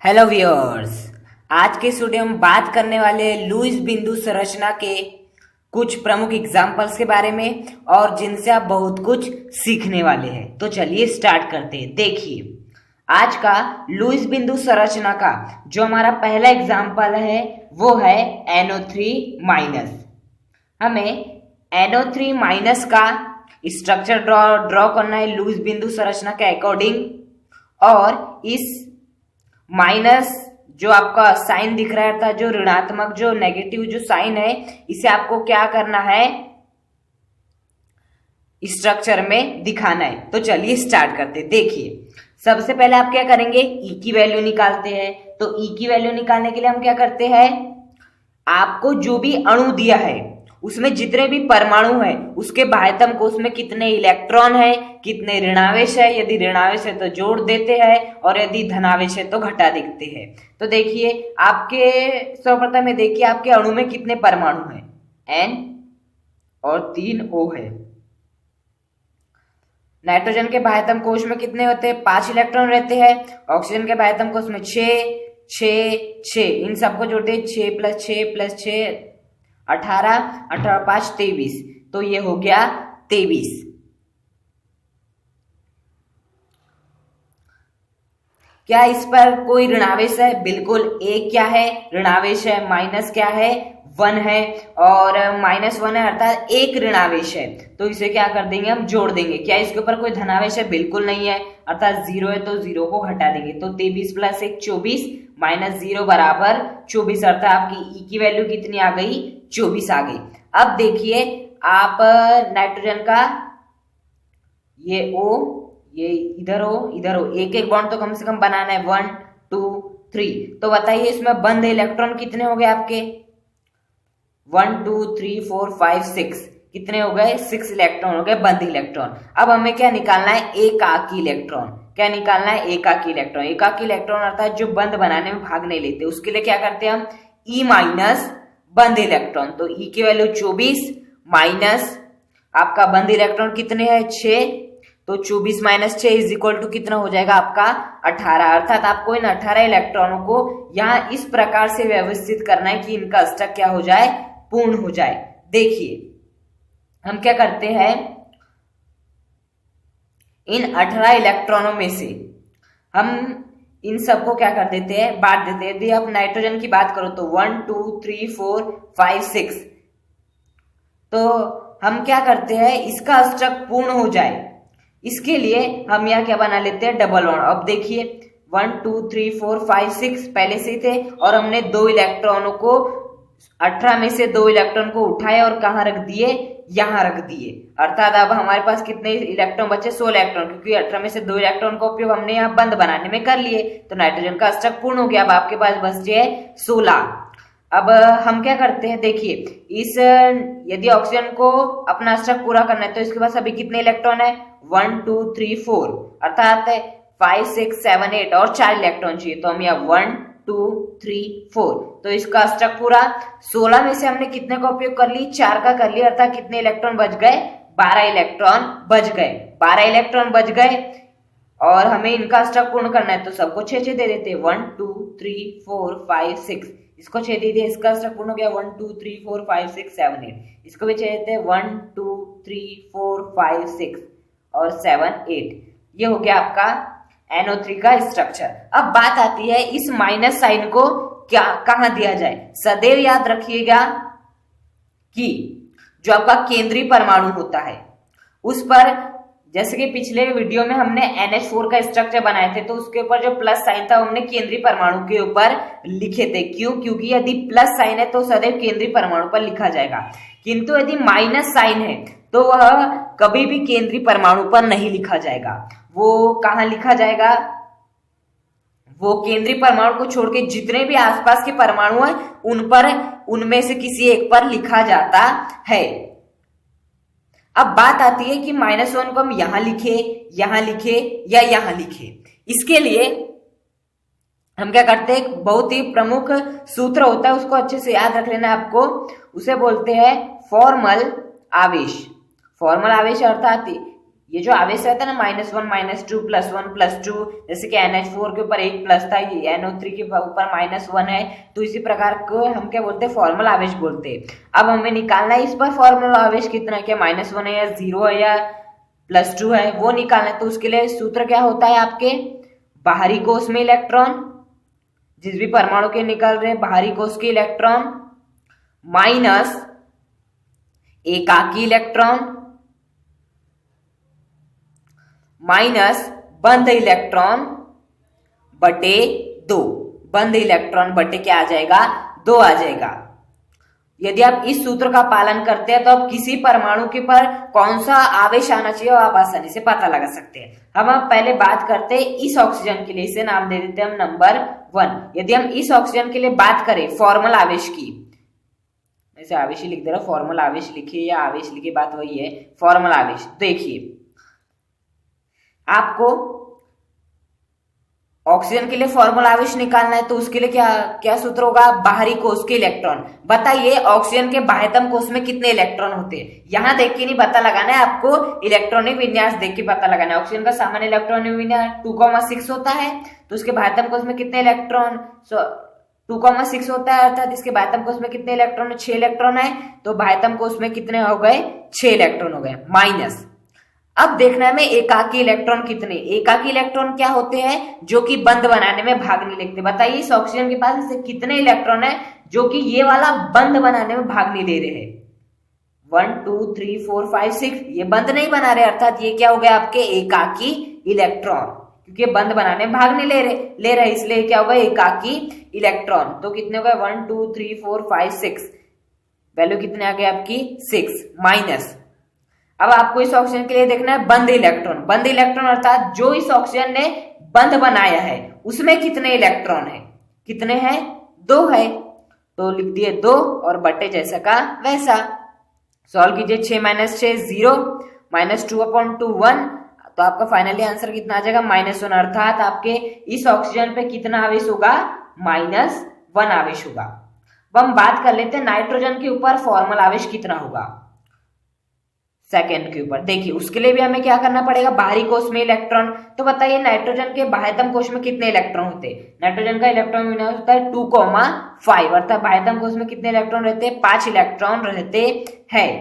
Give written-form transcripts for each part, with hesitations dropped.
Hello viewers. आज के इस वीडियो में बात करने वाले हैं लुईस बिंदु संरचना के कुछ प्रमुख एग्जाम्पल्स के बारे में और जिनसे आप बहुत कुछ सीखने वाले हैं। तो चलिए स्टार्ट करते हैं। देखिए, आज का लुईस बिंदु संरचना का जो हमारा पहला एग्जाम्पल है वो है NO3 माइनस। हमें NO3 माइनस का स्ट्रक्चर ड्रॉ करना है लुईस बिंदु संरचना के अकॉर्डिंग, और इस माइनस जो आपका साइन दिख रहा था, जो ऋणात्मक जो नेगेटिव जो साइन है, इसे आपको क्या करना है, स्ट्रक्चर में दिखाना है। तो चलिए स्टार्ट करते हैं। देखिए, सबसे पहले आप क्या करेंगे, ई की वैल्यू निकालते हैं। तो ई की वैल्यू निकालने के लिए हम क्या करते हैं, आपको जो भी अणु दिया है उसमें जितने भी परमाणु है उसके बाह्यतम कोश में कितने इलेक्ट्रॉन है, कितने ऋणावेश है। यदि ऋणावेश है तो जोड़ देते हैं और यदि धनावेश है तो घटा देते हैं। तो देखिए, आपके सर्वप्रथम देखिए आपके अणु में कितने परमाणु हैं, N और 3 O है। नाइट्रोजन के बाह्यतम कोश में कितने होते हैं, 5 इलेक्ट्रॉन रहते हैं। ऑक्सीजन के बाह्यतम कोश में 6 6 6, इन सबको जोड़ते हैं, 6 + 6 + 6 18, 18 5 23, तो ये हो गया 23। क्या इस पर कोई ऋणावेश है? बिल्कुल। एक क्या है, ऋणावेश है। माइनस क्या है, 1 है। और -1 है अर्थात एक ऋणावेश है, तो इसे क्या कर देंगे, हम जोड़ देंगे। क्या इसके ऊपर कोई धनावेश है? बिल्कुल नहीं है, अर्थात 0 है तो 0 को हटा देंगे। तो 23 + 1 24 -0 बराबर 24, अर्थात आपकी ई की वैल्यू कितनी आ गई, 24 आ गई। अब देखिए, आप नाइट्रोजन का ये O, ये इधर हो, एक एक बॉन्ड तो कम से कम बनाना है, 1 2 3। तो बताइए इसमें बंद इलेक्ट्रॉन कितने हो गए आपके, 1 2 3 4 5 6, कितने हो गए, 6 इलेक्ट्रॉन हो गए बंद इलेक्ट्रॉन। अब हमें क्या निकालना है, एकाकी इलेक्ट्रॉन। क्या निकालना है, एकाकी इलेक्ट्रॉन। एकाकी इलेक्ट्रॉन अर्थात जो बंद बनाने में भाग नहीं लेते, उसके लिए क्या करते हैं हम, E माइनस बंद इलेक्ट्रॉन। तो E की वैल्यू 24 माइनस आपका बंद इलेक्ट्रॉन कितने हैं, 6। तो 24 - 6 = कितना हो जाएगा आपका, 18। अर्थात आपको इन 18 इलेक्ट्रॉनों को यहाँ इस प्रकार से व्यवस्थित करना है कि इनका अष्टक क्या हो जाए, पूर्ण हो जाए। देखिए, हम क्या करते हैं, इन 18 इलेक्ट्रॉनों में से हम इन सबको क्या कर देते हैं, बांट देते हैं। यदि आप नाइट्रोजन की बात करो तो 1 2 3 4 5 6, तो हम क्या करते हैं, इसका अष्टक पूर्ण हो जाए, इसके लिए हम यहाँ क्या बना लेते हैं, डबल बॉन्ड। अब देखिए 1 2 3 4 5 6 पहले से थे, और हमने 2 इलेक्ट्रॉनों को 18 में से 2 इलेक्ट्रॉन को उठाए और कहाँ रख दिए, यहाँ रख दिए। अर्थात अब हमारे पास कितने इलेक्ट्रॉन बचे, 16 इलेक्ट्रॉन, क्योंकि 18 में से 2 इलेक्ट्रॉन का उपयोग हमने यहाँ बंद बनाने में कर लिए। तो नाइट्रोजन का अष्टक पूर्ण हो गया। अब आपके पास बचे 16। अब हम क्या करते हैं, देखिए इस यदि ऑक्सीजन को अपना अष्टक पूरा करना है तो इसके पास अभी कितने इलेक्ट्रॉन है, 1 2 3 4, अर्थात 5 6 7 8 और 4 इलेक्ट्रॉन चाहिए। तो हम यहाँ 1 2 3 4, तो इसका अष्टक पूरा। 16 में से हमने कितने का उपयोग कर ली, 4 का कर लिया, अर्थात कितने इलेक्ट्रॉन बच गए, 12 इलेक्ट्रॉन बच गए। 12 इलेक्ट्रॉन बच गए और हमें इनका अष्टक पूर्ण करना है, तो सबको 6 दे देते हैं, 1 2 3 4 5 6, इसको 6 दे दिए, इसका अष्टक पूर्ण हो गया, 1 2 3 4 5 6 7 8, इसको भी 6 देते हैं, 1 2 3 4 5 6 और 7 8। ये हो गया आपका NO3 का स्ट्रक्चर। अब बात आती है इस माइनस साइन को क्या कहां दिया जाए। सदैव याद रखिएगा कि जो आपका केंद्रीय परमाणु होता है उस पर, जैसे कि पिछले वीडियो में हमने NH4 का स्ट्रक्चर बनाए थे, तो उसके ऊपर जो प्लस साइन था हमने केंद्रीय परमाणु के ऊपर लिखे थे। क्यों? क्योंकि यदि प्लस साइन है तो सदैव केंद्रीय परमाणु पर लिखा जाएगा, किंतु यदि माइनस साइन है तो वह कभी भी केंद्रीय परमाणु पर नहीं लिखा जाएगा। वो कहां लिखा जाएगा, वो केंद्रीय परमाणु को छोड़ के जितने भी आसपास के परमाणु हैं उन पर, उनमें से किसी एक पर लिखा जाता है। अब बात आती है कि -1 को हम यहां लिखे, यहां लिखे या यहां लिखे। इसके लिए हम क्या करते हैं, बहुत ही प्रमुख सूत्र होता है, उसको अच्छे से याद रख लेना आपको। उसे बोलते हैं फॉर्मल आवेश। फॉर्मल आवेश अर्थात ये जो आवेश रहता है ना -1 -2 +1 +2, जैसे कि NH4 के ऊपर एक प्लस था, ये NO3 के ऊपर -1 है, तो इसी प्रकार को हम क्या बोलते हैं, फॉर्मल आवेश बोलते हैं। अब हमें निकालना है इस पर फॉर्मल आवेश कितना है, क्या -1 है या 0 है या +2 है, वो निकालना है। तो उसके लिए सूत्र क्या होता है आपके, बाहरी कोश में इलेक्ट्रॉन, जिस भी परमाणु के निकल रहे बाहरी कोश के इलेक्ट्रॉन माइनस एकाकी इलेक्ट्रॉन माइनस बंध इलेक्ट्रॉन बटे 2, बंध इलेक्ट्रॉन बटे क्या आ जाएगा, 2 आ जाएगा। यदि आप इस सूत्र का पालन करते हैं तो आप किसी परमाणु के पर कौन सा आवेश आना चाहिए आप आसानी से पता लगा सकते हैं। हम पहले बात करते हैं इस ऑक्सीजन के लिए, इसे नाम दे देते हैं हम नंबर 1। यदि हम इस ऑक्सीजन के लिए बात करें फॉर्मल आवेश की, ऐसे आवेश ही लिख दे रहा, फॉर्मल आवेश लिखिए या आवेश लिखिए, बात वही है, फॉर्मल आवेश। देखिए आपको ऑक्सीजन के लिए फॉर्मल आवेश निकालना है, तो उसके लिए क्या क्या सूत्र होगा, बाहरी कोश के इलेक्ट्रॉन। बताइए ऑक्सीजन के बाह्यतम कोश में कितने इलेक्ट्रॉन होते हैं, यहां देख के नहीं पता लगाना है, आपको इलेक्ट्रॉनिक विन्यास देख के पता लगाना है। ऑक्सीजन का सामान्य इलेक्ट्रॉनिक विन्यास 2,6 होता है, तो उसके बाह्यतम कोश में कितने इलेक्ट्रॉन, 2,6 होता है, अर्थात इसके बाह्यतम कोश में कितने इलेक्ट्रॉन, 6 इलेक्ट्रॉन है, तो बाह्यतम कोश में कितने हो गए, 6 इलेक्ट्रॉन हो गए, माइनस। अब देखना है हमें एकाकी इलेक्ट्रॉन कितने, एकाकी इलेक्ट्रॉन क्या होते हैं, जो कि बंध बनाने में भाग नहीं लेते। बताइए इस ऑक्सीजन के पास ऐसे कितने इलेक्ट्रॉन है जो कि ये वाला बंध बनाने में भाग नहीं ले रहे हैं, 1 2 3 4 5 6, ये बंध नहीं बना रहे, अर्थात ये क्या हो गया आपके एकाकी इलेक्ट्रॉन, क्योंकि बंध बनाने में भाग नहीं ले रहे, इसलिए क्या होगा एकाकी इलेक्ट्रॉन। तो कितने हो गए 1 2 3 4 5 6, वैल्यू कितने आ गए आपकी 6, माइनस। अब आपको इस ऑक्सीजन के लिए देखना है बंध इलेक्ट्रॉन, बंध इलेक्ट्रॉन अर्थात जो इस ऑक्सीजन ने बंध बनाया है उसमें कितने इलेक्ट्रॉन है, कितने हैं, 2 है, तो लिख दिए 2 और बटे जैसा का वैसा। सॉल्व कीजिए, 6 - 6 0, -2/2 1, तो आपका फाइनली आंसर कितना आ जाएगा, -1, अर्थात आपके इस ऑक्सीजन पे कितना आवेश होगा, -1 आवेश होगा। अब हम बात कर लेते हैं नाइट्रोजन के ऊपर फॉर्मल आवेश कितना होगा, सेकेंड के ऊपर। देखिए उसके लिए भी हमें क्या करना पड़ेगा, बाहरी कोश में इलेक्ट्रॉन। तो बताइए नाइट्रोजन के बाह्यतम कोश में कितने इलेक्ट्रॉन होते हैं, नाइट्रोजन का इलेक्ट्रॉन विन्यास होता है 2,5, अर्थात बाह्यतम कोश में कितने इलेक्ट्रॉन रहते हैं, 5 इलेक्ट्रॉन रहते हैं।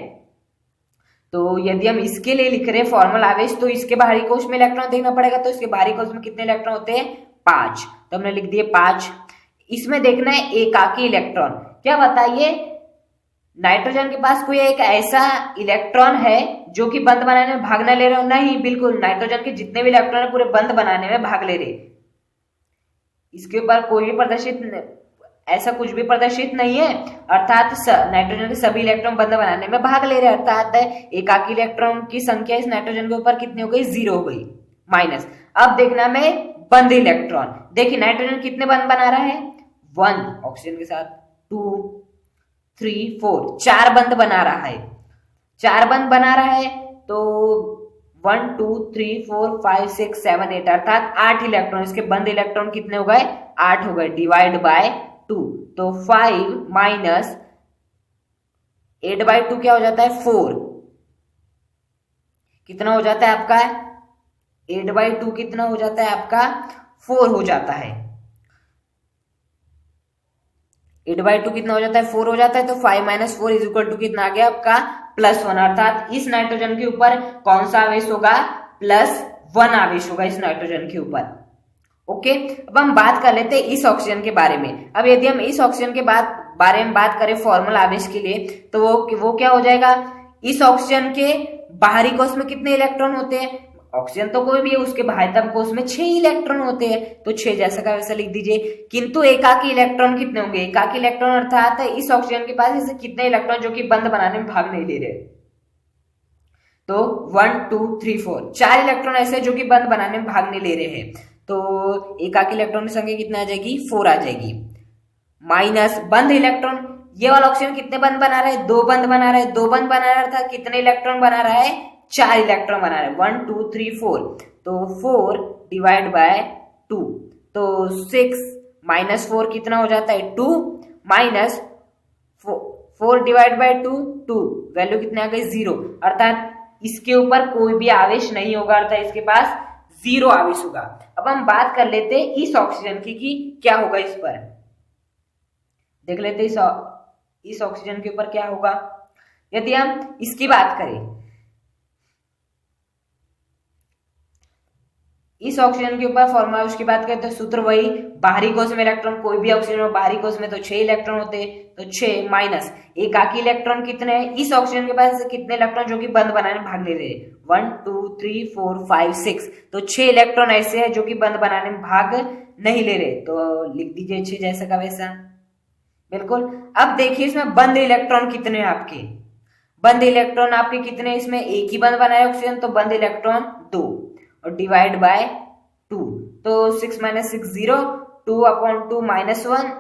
तो यदि हम इसके लिए लिख रहे हैं फॉर्मल आवेश, तो इसके बाहरी कोश में इलेक्ट्रॉन देखना पड़ेगा, तो इसके बाहरी कोश में कितने इलेक्ट्रॉन होते हैं, 5, तो हमने लिख दिए 5। इसमें देखना है एकाकी इलेक्ट्रॉन, क्या बताइए नाइट्रोजन के पास कोई एक ऐसा इलेक्ट्रॉन है जो कि बंध बनाने में भाग न ले रहे हो, नहीं, बिल्कुल नाइट्रोजन के जितने भी इलेक्ट्रॉन है पूरे बंध बनाने में भाग ले रहे, इसके ऊपर कोई भी प्रदर्शित ऐसा कुछ भी प्रदर्शित नहीं है, अर्थात नाइट्रोजन के सभी इलेक्ट्रॉन बंध बनाने में भाग ले रहे, अर्थात एकाकी इलेक्ट्रॉन की संख्या इस नाइट्रोजन के ऊपर कितनी हो गई, 0 हो गई, माइनस। अब देखना में बंध इलेक्ट्रॉन, देखिए नाइट्रोजन कितने बंध बना रहा है, 1 ऑक्सीजन के साथ, 2 3 4, 4 बंध बना रहा है, 4 बंध बना रहा है, तो 1 2 3 4 5 6 7 8, अर्थात 8 इलेक्ट्रॉन, इसके बंध इलेक्ट्रॉन कितने हो गए, 8 हो गए, डिवाइड बाय 2, तो 5 माइनस 8/2 क्या हो जाता है, 4, कितना हो जाता है आपका, 8/2 कितना हो जाता है आपका, 4 हो जाता है, 8/2 कितना हो जाता है, 4 हो जाता है, तो 5 - 4 = कितना आ गया आपका, +1, अर्थात इस नाइट्रोजन के ऊपर कौन सा आवेश होगा, +1 आवेश होगा इस नाइट्रोजन के ऊपर। ओके, अब हम बात कर लेते हैं इस ऑक्सीजन के बारे में। अब यदि हम इस ऑक्सीजन के बारे में बात करें फॉर्मल आवेश के लिए, तो वो क्या हो जाएगा, इस ऑक्सीजन के बाहरी कोश में कितने इलेक्ट्रॉन होते हैं, ऑक्सीजन तो कोई भी है, उसके बाह्यतम कोश में 6 इलेक्ट्रॉन होते हैं, तो 6 जैसा का वैसा लिख दीजिए। किंतु एकाकी इलेक्ट्रॉन कितने होंगे, एकाकी इलेक्ट्रॉन अर्थात इस ऑक्सीजन के पास ऐसे कितने इलेक्ट्रॉन जो कि बंध बनाने में भाग नहीं ले रहे, तो 1 2 3 4, 4 इलेक्ट्रॉन ऐसे जो कि बंध बनाने में भाग नहीं ले रहे हैं, तो एकाकी इलेक्ट्रॉन की संख्या कितना आ जाएगी, 4 आ जाएगी, माइनस बंध इलेक्ट्रॉन, ये वाला ऑक्सीजन कितने बंध बना रहा है, 2 बंध बना रहा है, 2 बंध बना रहा था, कितने इलेक्ट्रॉन बना रहा है, 4 इलेक्ट्रॉन बना रहा है, 1 2 3 4, तो 4 डिवाइड बाय 2, तो 6 माइनस 4 कितना हो जाता है, 2, माइनस 4 डिवाइड बाय 2 2, वैल्यू कितने आ गई, 0, अर्थात इसके ऊपर कोई भी आवेश नहीं होगा, अर्थात इसके पास 0 आवेश होगा। अब हम बात कर लेते हैं इस ऑक्सीजन की कि क्या होगा इस पर। देख लेते इस ऑक्सीजन के ऊपर क्या होगा। यदि हम इसकी बात करें, इस ऑक्सीजन के ऊपर फॉर्मूला उसकी बात करें तो सूत्र वही, बाहरी कोश में इलेक्ट्रॉन, कोई भी ऑक्सीजन हो बाहरी कोश में तो 6 इलेक्ट्रॉन होते हैं, तो 6 माइनस एकाकी इलेक्ट्रॉन कितने हैं, इस ऑक्सीजन के पास कितने इलेक्ट्रॉन जो कि बंद बनाने में भाग ले रहे हैं, 1 2 3 4 5 6, तो 6 इलेक्ट्रॉन ऐसे हैं जो कि बंद बनाने में भाग नहीं ले रहे, तो लिख दीजिए 6 जैसा का वैसा। बिल्कुल। अब देखिए इसमें बंद इलेक्ट्रॉन कितने हैं आपके, बंद इलेक्ट्रॉन आपके कितने, इसमें एक ही बंद बनाया ऑक्सीजन, तो बंद इलेक्ट्रॉन 2 और डिवाइड बाय 2, तो 6 माइनस 6 0, 2/2 -1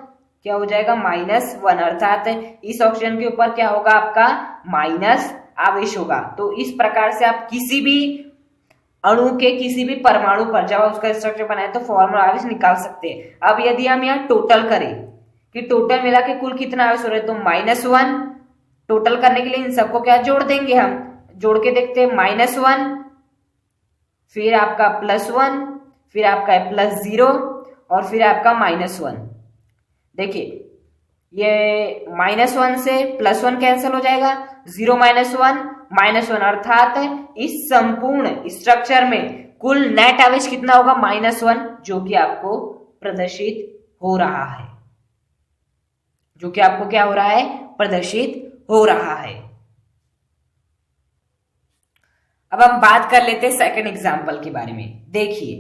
क्या हो जाएगा -1, अर्थात इस ऑक्सीजन के ऊपर क्या होगा आपका माइनस आवेश होगा। तो इस प्रकार से आप किसी भी अणु के किसी भी परमाणु पर जब उसका स्ट्रक्चर बनाए तो फॉर्मूला आवेश निकाल सकते हैं। अब यदि हम यहाँ टोटल करें कि टोटल मिला के कुल कितना आवेश हो रहा है, तो -1, टोटल करने के लिए इन सबको क्या जोड़ देंगे, हम जोड़ के देखते हैं, -1 फिर आपका +1 फिर आपका +0 और फिर आपका -1। देखिए ये -1 से +1 कैंसिल हो जाएगा, 0 -1 -1, अर्थात इस संपूर्ण स्ट्रक्चर में कुल नेट आवेश कितना होगा -1, जो कि आपको प्रदर्शित हो रहा है, जो कि आपको क्या हो रहा है प्रदर्शित हो रहा है। अब हम बात कर लेते हैं सेकंड एग्जांपल के बारे में। देखिए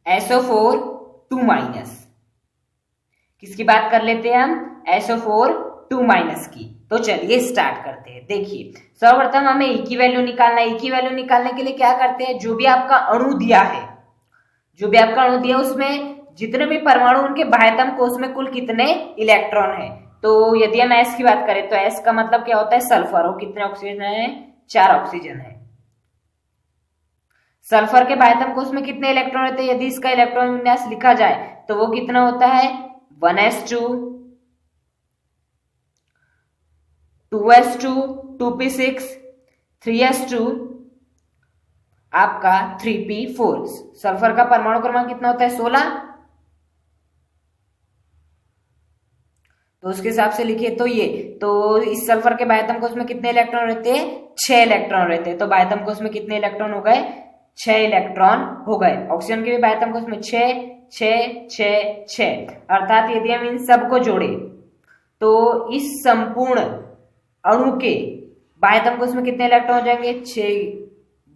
SO4 2- किसकी बात कर लेते हैं हम, SO4 2- की। तो चलिए स्टार्ट करते हैं। देखिए सर्वप्रथम हमें E की वैल्यू निकालना है। E की वैल्यू निकालने के लिए क्या करते हैं, जो भी आपका अणु दिया है, जो भी आपका अणु दिया उसमें जितने भी परमाणु उनके बाह्यतम कोश में कुल कितने इलेक्ट्रॉन है। तो यदि हम S की बात करें तो S का मतलब क्या होता है सल्फर, और कितने ऑक्सीजन है, 4 ऑक्सीजन है। सल्फर के बाह्यतम कोश में कितने इलेक्ट्रॉन रहते हैं, यदि इसका इलेक्ट्रॉन विन्यास लिखा जाए तो वो कितना होता है 1s2 2s2 2p6 3s2 आपका 3p4। सल्फर का परमाणु क्रमांक कितना होता है 16, तो उसके हिसाब से लिखिए। तो ये तो इस सल्फर के बाह्यतम कोश में कितने इलेक्ट्रॉन रहते हैं, 6 इलेक्ट्रॉन रहते हैं। तो बाह्यतम कोश में कितने इलेक्ट्रॉन हो गए, 6 इलेक्ट्रॉन हो गए। ऑक्सीजन के भी बाह्यतम कोश में 6 6 6 6, अर्थात यदि हम इन सबको जोड़े तो इस संपूर्ण अणु के बाह्यतम कोश में कितने इलेक्ट्रॉन हो जाएंगे, 6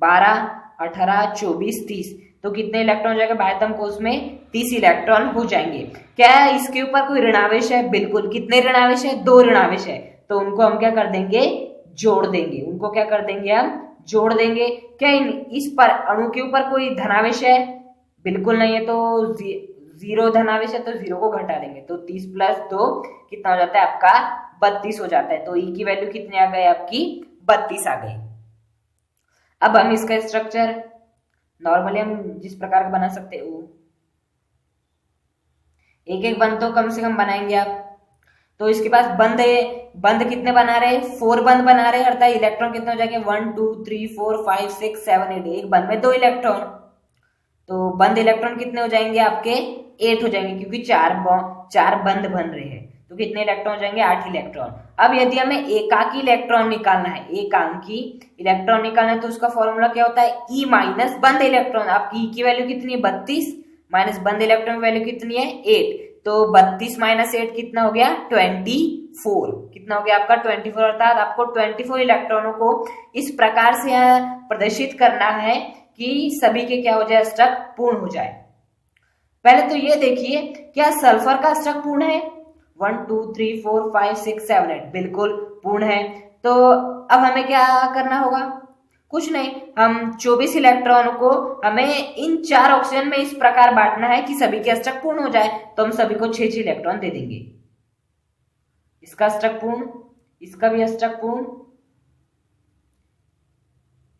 12 18 24 30, तो कितने इलेक्ट्रॉन हो जाएगा बाह्यतम कोश में 30 इलेक्ट्रॉन हो जाएंगे। क्या इसके ऊपर कोई ऋणावेश है, बिल्कुल। कितने ऋणावेश है, 2 ऋणावेश है, तो उनको हम क्या कर देंगे जोड़ देंगे, उनको क्या कर देंगे हम जोड़ देंगे। क्या इस पर अणु के ऊपर कोई धनावेश है, बिल्कुल नहीं है, तो 0 धनावेश है, तो 0 को घटा देंगे, तो 30 + 2 कितना हो जाता है आपका 32 हो जाता है। तो E की वैल्यू कितनी आ गई आपकी 32 आ गई। अब हम इसका स्ट्रक्चर नॉर्मली हम जिस प्रकार का बना सकते हैं, एक एक बंद तो कम से कम बनाएंगे आप। तो इसके पास बंद है, बंद कितने बना रहे, 4 बंद बना रहे, अर्थात इलेक्ट्रॉन कितने हो जाएंगे 1 2 3 4 5 6 7 8, एक बंद में 2 इलेक्ट्रॉन, तो बंद इलेक्ट्रॉन कितने हो जाएंगे आपके 8 हो जाएंगे, क्योंकि 4 बंद बन रहे हैं, तो कितने इलेक्ट्रॉन हो जाएंगे 8 इलेक्ट्रॉन। अब यदि हमें एकाकी इलेक्ट्रॉन निकालना है, एकांकी इलेक्ट्रॉन निकालना है, तो उसका फॉर्मूला क्या होता है E- बंद इलेक्ट्रॉन। आपकी E की वैल्यू कितनी है 32, माइनस बंद इलेक्ट्रॉन की वैल्यू कितनी है 8, तो 32 - 8 कितना हो गया 24, कितना हो गया आपका 24, अर्थात आपको 24 इलेक्ट्रॉनों को इस प्रकार से प्रदर्शित करना है कि सभी के क्या हो जाए स्ट्रक पूर्ण हो जाए। पहले तो ये देखिए क्या सल्फर का स्ट्रक पूर्ण है, 1 2 3 4 5 6 7 8 बिल्कुल पूर्ण है। तो अब हमें क्या करना होगा, कुछ नहीं, हम 24 इलेक्ट्रॉन को हमें इन 4 ऑक्सीजन में इस प्रकार बांटना है कि सभी के स्ट्रक पूर्ण हो जाए, तो हम सभी को 6 इलेक्ट्रॉन दे देंगे। इसका स्ट्रक पूर्ण, इसका भी स्ट्रक पूर्ण,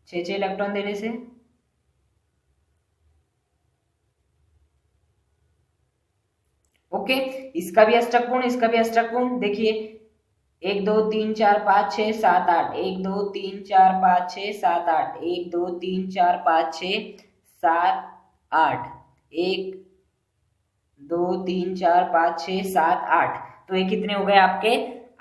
6 इलेक्ट्रॉन देने से ओके। इसका भी स्ट्रक पूर्ण, इसका भी स्ट्रक पूर्ण। देखिए 1 2 3 4 5 6 7 8, 1 2 3 4 5 6 7 8, 1 2 3 4 5 6 7 8, 1 2 3 4 5 6 7 8। तो ये कितने हो गए आपके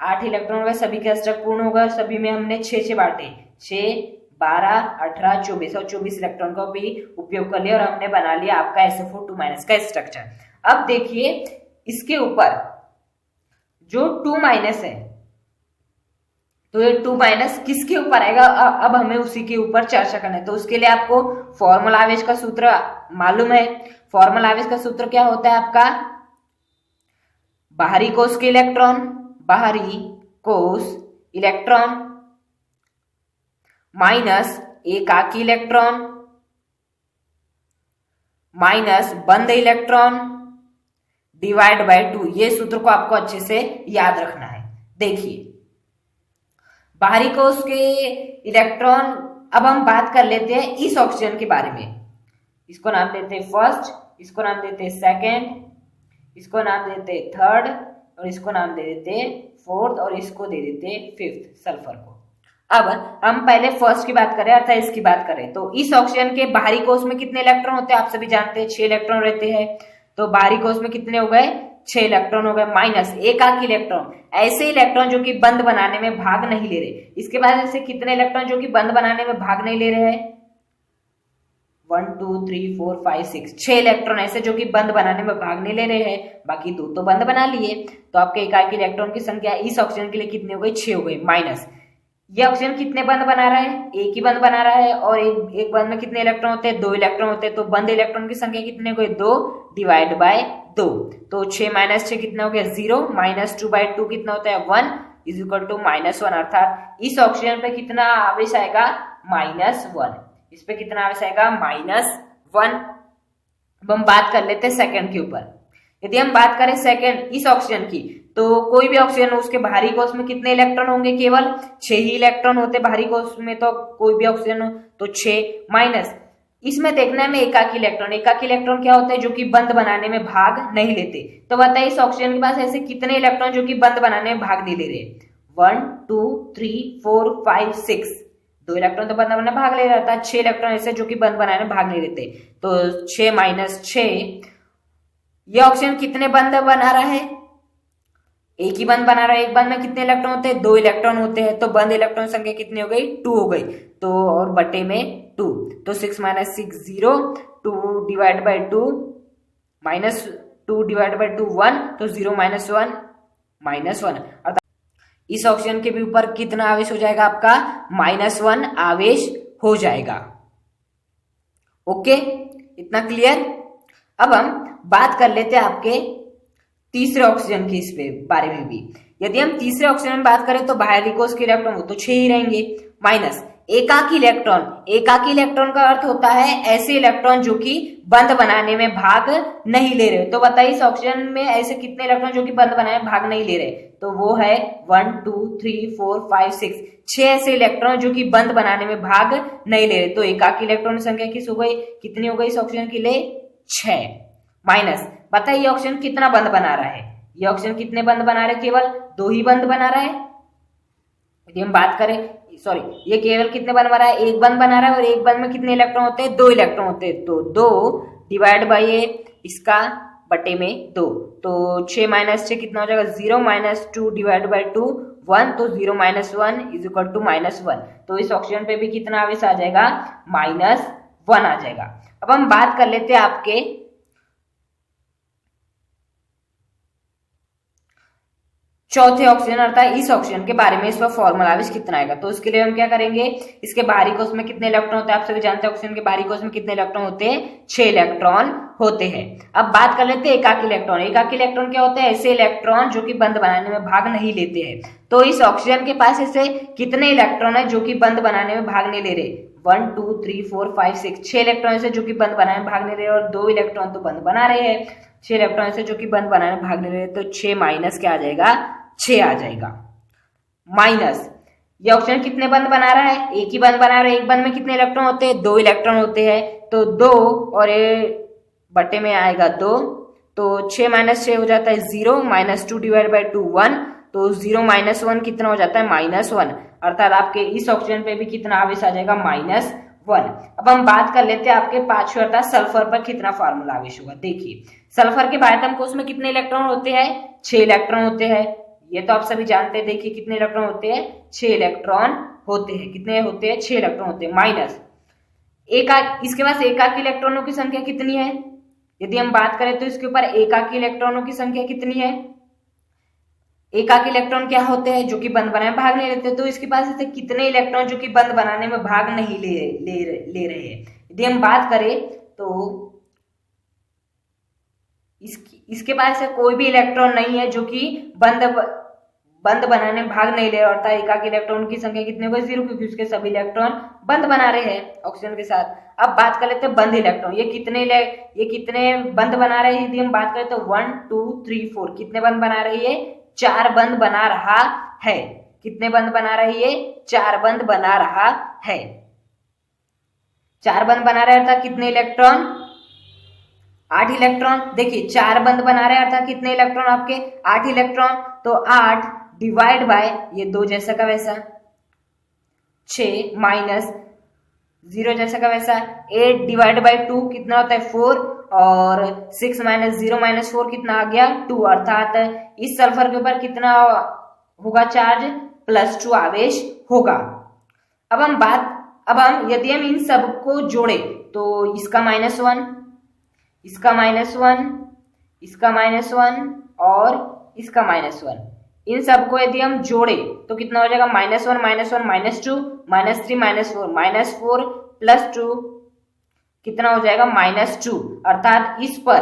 8 इलेक्ट्रॉन हो गए, सभी के अष्टक पूर्ण हो गए और सभी में हमने 6 बांटे, 6 12 18 24 और 24 इलेक्ट्रॉन का भी उपयोग कर लिया और हमने बना लिया आपका SO4 2- का स्ट्रक्चर। अब देखिए इसके ऊपर जो 2- है, तो ये 2- किसके ऊपर आएगा, अब हमें उसी के ऊपर चर्चा करना है। तो उसके लिए आपको फॉर्मल आवेश का सूत्र मालूम है। फॉर्मल आवेश का सूत्र क्या होता है आपका, बाहरी कोश के इलेक्ट्रॉन, बाहरी कोश इलेक्ट्रॉन माइनस एकाकी इलेक्ट्रॉन माइनस बंद इलेक्ट्रॉन डिवाइड बाय 2। ये सूत्र को आपको अच्छे से याद रखना है। देखिए बाहरी कोश के इलेक्ट्रॉन, अब हम बात कर लेते हैं इस ऑक्सीजन के बारे में। इसको नाम देते हैं फर्स्ट, इसको नाम देते हैं सेकंड, इसको नाम देते हैं थर्ड और इसको नाम दे देते हैं फोर्थ और इसको दे देते हैं फिफ्थ, सल्फर को। अब हम पहले फर्स्ट की बात करें अर्थात इसकी बात करें तो इस ऑक्सीजन के बाहरी कोश में कितने इलेक्ट्रॉन होते हैं आप सभी जानते हैं, 6 इलेक्ट्रॉन रहते हैं। तो बाहरी कोश में कितने हो गए, 6 इलेक्ट्रॉन हो गए माइनस एकाकी इलेक्ट्रॉन, ऐसे इलेक्ट्रॉन जो कि बंद बनाने में भाग नहीं ले रहे। इसके बाद ऐसे कितने इलेक्ट्रॉन जो कि बंद बनाने में भाग नहीं ले रहे हैं, 1 2 3 4 5 6, 6 इलेक्ट्रॉन ऐसे जो कि बंद बनाने में भाग नहीं ले रहे हैं, बाकी 2 तो बंद बना लिए। तो आपके एकाकी इलेक्ट्रॉन की संख्या इस ऑक्सीजन के लिए कितनी हो गई, 6 हो गई माइनस ये ऑक्सीजन कितने बंद बना रहा है, एक ही बंद बना रहा है और एक बंद में कितने इलेक्ट्रॉन होते हैं, 2 इलेक्ट्रॉन होते हैं। तो बंद इलेक्ट्रॉन की संख्या कितने हो गई, 2 डिवाइड बाय 2। तो 6 - 6 कितना हो गया 0, -2/2 कितना होता है 1 इज इक्वल टू -1। अर्थात इस ऑक्सीजन पे कितना आवेश आएगा, -1। इस पे कितना आवेश आएगा, -1। अब हम बात कर लेते हैं सेकंड के ऊपर। यदि हम बात करें सेकंड इस ऑक्सीजन की, तो कोई भी ऑक्सीजन उसके बाहरी कोश में कितने इलेक्ट्रॉन होंगे, केवल 6 ही इलेक्ट्रॉन होते बाहरी कोश में। तो कोई भी ऑक्सीजन हो तो 6 माइनस इसमें देखना है हमें एकाकी इलेक्ट्रॉन। एकाकी इलेक्ट्रॉन क्या होता है, जो कि बंद बनाने में भाग नहीं लेते। तो बताइए इस ऑक्सीजन के पास ऐसे कितने इलेक्ट्रॉन जो कि बंद बनाने में भाग नहीं ले रहे, 1 2 3 4 5 6, 2 इलेक्ट्रॉन तो बंद बनाने में भाग ले रहा था, 6 इलेक्ट्रॉन ऐसे जो कि बंद बनाने में भाग नहीं लेते। तो 6 - 6 ये ऑक्सीजन कितने बंद बना रहा है, एक ही बंद बना रहा है। एक बंद में कितने इलेक्ट्रॉन होते हैं, 2 इलेक्ट्रॉन होते हैं। तो बंद इलेक्ट्रॉन संख्या कितनी हो गई, 2 हो गई। तो और बटे में 2, तो 6 - 6 0, 2 डिवाइड बाय 2 -2 डिवाइड बाय 2 1, तो 0 - 1 -1। अर्थात इस ऑक्सीजन के भी ऊपर कितना आवेश हो जाएगा आपका, -1 आवेश हो जाएगा। ओके, इतना क्लियर। अब हम बात कर लेते हैं आपके तीसरे ऑक्सीजन के इस पे बारे में भी। यदि हम तीसरे ऑक्सीजन में बात करें तो बाहरी कोश के इलेक्ट्रॉन तो 6 ही रहेंगे माइनस एकाकी इलेक्ट्रॉन। एकाकी इलेक्ट्रॉन का अर्थ होता है ऐसे इलेक्ट्रॉन जो कि बंद बनाने में भाग नहीं ले रहे। तो बताइए इस ऑक्सीजन में ऐसे कितने इलेक्ट्रॉन जो कि बंद बनाने में भाग नहीं ले रहे, तो वो है 1 2 3 4 5 6, 6 ऐसे इलेक्ट्रॉन जो कि बंद बनाने में भाग नहीं ले रहे। तो एकाकी इलेक्ट्रॉन की संख्या किस हो गई, कितनी हो गई इस ऑक्सीजन के लिए, 6 माइनस बताइए ये ऑक्सीजन कितना बंद बना रहा है, ये ऑक्सीजन कितने बंद बना रहे, केवल 2 ही बंद बना रहा है। यदि हम बात करें सॉरी ये केवल कितने बंद बना रहा है, एक बंद बना रहा है और एक बंद में कितने इलेक्ट्रॉन होते हैं, 2 इलेक्ट्रॉन होते हैं। तो 2 डिवाइड बाय इसका बटे में 2, तो 6 - 6 कितना हो जाएगा 0 -2 डिवाइड बाय 2 1, तो 0 - 1 इज इक्वल टू -1। तो इस ऑक्सीजन पे भी कितना आवेश आ जाएगा, -1 आ जाएगा। अब हम बात कर लेते हैं आपके चौथे ऑक्सीजन अर्थात इस ऑक्सीजन के बारे में, इसका फॉर्मूला आवेश कितना आएगा। तो उसके लिए हम क्या करेंगे, इसके बाहरी कोश में कितने इलेक्ट्रॉन होते हैं, आप सभी जानते हैं ऑक्सीजन के बाहरी कोश में कितने इलेक्ट्रॉन होते हैं, 6 इलेक्ट्रॉन होते हैं। अब बात कर लेते हैं एकाकी इलेक्ट्रॉन। एकाकी इलेक्ट्रॉन क्या होते हैं, ऐसे इलेक्ट्रॉन जो कि बंद बनाने में भाग नहीं लेते हैं। तो इस ऑक्सीजन के पास ऐसे कितने इलेक्ट्रॉन है जो कि बंद बनाने में भाग नहीं ले रहे, 1 2 3 4 5 6, 6 इलेक्ट्रॉन ऐसे जो कि बंद बनाने में भाग नहीं ले रहे और 2 इलेक्ट्रॉन तो बंद बना रहे हैं। 6 इलेक्ट्रॉन ऐसे जो कि बंद बनाने में भाग नहीं ले रहे, तो 6 माइनस क्या आ जाएगा, 6 आ जाएगा। माइनस ये ऑक्सीजन कितने बंद बना रहा है, एक ही बंद बना रहा है। एक बंद में कितने इलेक्ट्रॉन होते हैं, 2 इलेक्ट्रॉन होते हैं। तो 2 और ये बटे में आएगा 2, तो 6 - 6 हो जाता है 0 -2 डिवाइड बाय 2 1, तो 0 - 1 कितना हो जाता है -1, अर्थात आपके इस ऑक्सीजन पे भी कितना आवेश आ जाएगा -1। अब हम बात कर लेते हैं आपके पांचवें अर्थात सल्फर पर कितना फार्मूला आवेश होगा। देखिए सल्फर के बायतम कोष में कितने इलेक्ट्रॉन होते हैं, 6 इलेक्ट्रॉन होते हैं, ये तो आप सभी जानते हैं। देखिए कितने इलेक्ट्रॉन होते हैं, 6 इलेक्ट्रॉन होते हैं। कितने होते हैं, 6 इलेक्ट्रॉन होते हैं माइनस इसके पास एकाकी इलेक्ट्रॉनों की संख्या कितनी है, यदि हम बात करें तो इसके ऊपर एकाकी इलेक्ट्रॉनों की संख्या कितनी है। एकाकी इलेक्ट्रॉन क्या होते हैं, जो कि बंध बनाने में भाग नहीं लेते, तो इसके पास ऐसे कितने इलेक्ट्रॉन जो कि बंध बनाने में भाग नहीं ले रहे हैं। यदि हम बात करें तो इसके पास ऐसे कोई भी इलेक्ट्रॉन नहीं है जो कि बंध बनाने में भाग नहीं ले रहा, अर्थात एकाकी इलेक्ट्रॉन की संख्या कितनी होगी 0, क्योंकि उसके सभी इलेक्ट्रॉन बंध बना रहे हैं ऑक्सीजन के साथ। अब बात कर लेते हैं बंध इलेक्ट्रॉन, ये कितने बंध बना रहे हैं। यदि हम बात करें तो 1 2 3 4 कितने बंध बना रही है, 4 बंध बना रहा है। कितने बंध बना रही है, 4 बंध बना रहा है। 4 बंध बना रहे अर्थात कितने इलेक्ट्रॉन, 8 इलेक्ट्रॉन। देखिए 4 बंध बना रहे अर्थात कितने इलेक्ट्रॉन आपके, 8 इलेक्ट्रॉन। तो 8 डिवाइड बाय ये 2 जैसा का वैसा, 6 माइनस 0 जैसा का वैसा, 8 डिवाइड बाय 2 कितना होता है 4, और 6 माइनस 0 माइनस 4 कितना आ गया 2, अर्थात इस सल्फर के ऊपर कितना होगा चार्ज, +2 आवेश होगा। अब हम यदि हम इन सबको जोड़े तो इसका -1, इसका -1, इसका -1 और इसका -1, इन सबको यदि हम जोड़े तो कितना हो जाएगा -1 -1 -2 -3 -4 -4 +2 कितना हो जाएगा -2, अर्थात इस पर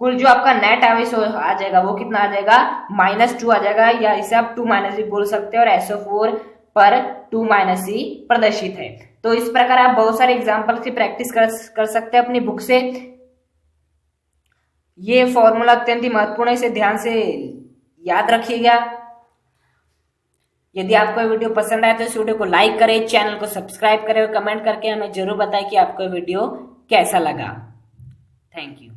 कुल जो आपका नेट आवेश आ जाएगा वो कितना आ जाएगा -2 आ जाएगा, या इसे आप 2 भी बोल सकते हैं। और SO4 पर 2 प्रदर्शित है। तो इस प्रकार आप बहुत सारे एग्जाम्पल की प्रैक्टिस कर सकते हैं अपनी बुक से। ये फॉर्मूला अत्यंत ही महत्वपूर्ण है, इसे ध्यान से याद रखिएगा। यदि आपको वीडियो पसंद आए तो इस वीडियो को लाइक करें, चैनल को सब्सक्राइब करें और कमेंट करके हमें जरूर बताएं कि आपको वीडियो कैसा लगा। Thank you.